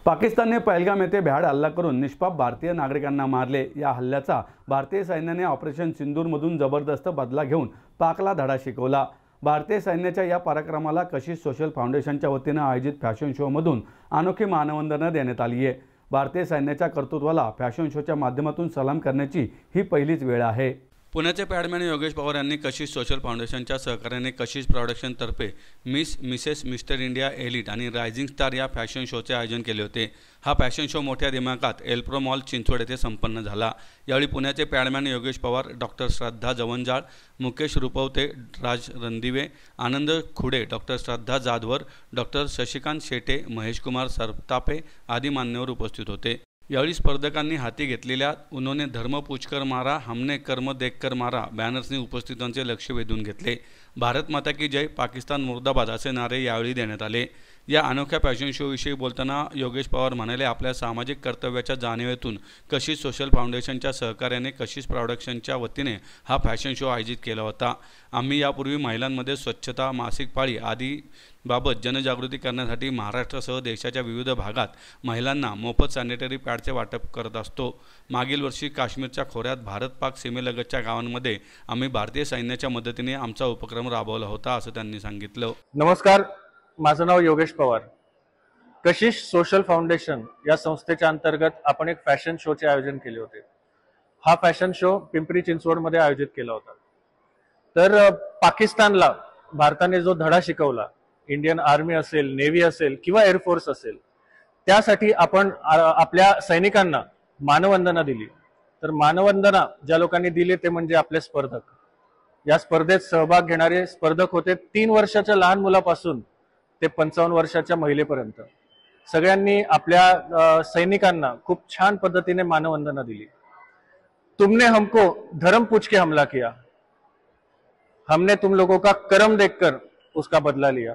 पाकिस्तानने पहलगाम येथे भ्याड हल्ला करून निष्पाप भारतीय नागरिकांना मारले। या हल्ल्याचा भारतीय सैन्याने ऑपरेशन सिंदूरमधून जबरदस्त बदला घेऊन पाकला धडा शिकवला। भारतीय सैन्याच्या या पराक्रमाला कशिश सोशल फाउंडेशनच्या वतीने आयोजित फॅशन शोमधून अनोखी मानवंदना देण्यात आली आहे। भारतीय सैन्याच्या कर्तृत्वाला फॅशन शोच्या माध्यमातून सलाम करण्याची ही पहिलीच वेळ आहे। पुण्याचे पॅडमॅन योगेश पवार यांनी कशिश सोशल फाउंडेशनच्या सहकार्याने कशिश प्रोडक्शनतर्फे miss mrs mister India elite आणि रायझिंग स्टार या फॅशन शोचे आयोजन केले होते। हा फॅशन शो मोठ्या दिमाखात एल्प्रो मॉल चिंचवड येथे संपन्न झाला। यावेळी पुण्याचे पॅडमॅन योगेश पवार, डॉक्टर श्रद्धा जवंजाळ, मुकेश रुपवते, राज रणदिवे, आनंद खुडे, डॉक्टर श्रद्धा जाधवर, डॉक्टर शशिकांत शेटे, महेश कुमार सरतापे आदी मान्यवर उपस्थित होते। यावेळी स्पर्धकांनी हाती घेतलेल्या उन्होंने धर्म पूछकर मारा, हमने कर्म देखकर मारा बॅनर्सनी उपस्थितांचे लक्ष वेधून घेतले। भारत माता की जय, पाकिस्तान मुर्दाबाद असे नारे यावेळी देण्यात आले। या अनोख्या फॅशन शोविषयी बोलताना योगेश पवार म्हणाले, आपल्या सामाजिक कर्तव्याच्या जाणीवेतून कशिश सोशल फाउंडेशनच्या सहकार्याने कशिश प्रोडक्शनच्या वतीने हा फॅशन शो आयोजित केला होता। आम्ही यापूर्वी महिलांमध्ये स्वच्छता, मासिक पाळी आदी बाबत जनजागृती करण्यासाठी महाराष्ट्रासह देशाच्या विविध भागात महिलांना मोफत सॅनिटरी पॅडचे वाटप करत असतो। मागील वर्षी काश्मीरच्या खोऱ्यात भारत-पाक सीमेलगतच्या गावांमध्ये आम्ही भारतीय सैन्याच्या मदतीने आमचा उपक्रम राबवला होता, असं त्यांनी सांगितलं। नमस्कार, माझं नाव योगेश पवार। कशिश सोशल फाउंडेशन या संस्थेच्या अंतर्गत आपण एक फॅशन शोचे आयोजन केले होते। हा फॅशन शो पिंपरी चिंचवडमध्ये आयोजित केला होता। तर पाकिस्तानला भारताने जो धडा शिकवला, इंडियन आर्मी असेल, नेव्ही असेल किंवा एअरफोर्स असेल, त्यासाठी आपण आपल्या सैनिकांना मानवंदना दिली। तर मानवंदना ज्या लोकांनी दिली ते म्हणजे आपले स्पर्धक। या स्पर्धेत सहभाग घेणारे स्पर्धक होते 3 वर्षाच्या लहान मुलापासून ते 55 वर्षाच्या महिलेपर्यंत। सगळ्यांनी आपल्या सैनिकांना खूप छान पद्धतीने मानवंदना दिली। तुमने हमको धर्म पूछ के हमला किया, हमने तुम लोगों का कर्म देखकर उसका बदला लिया।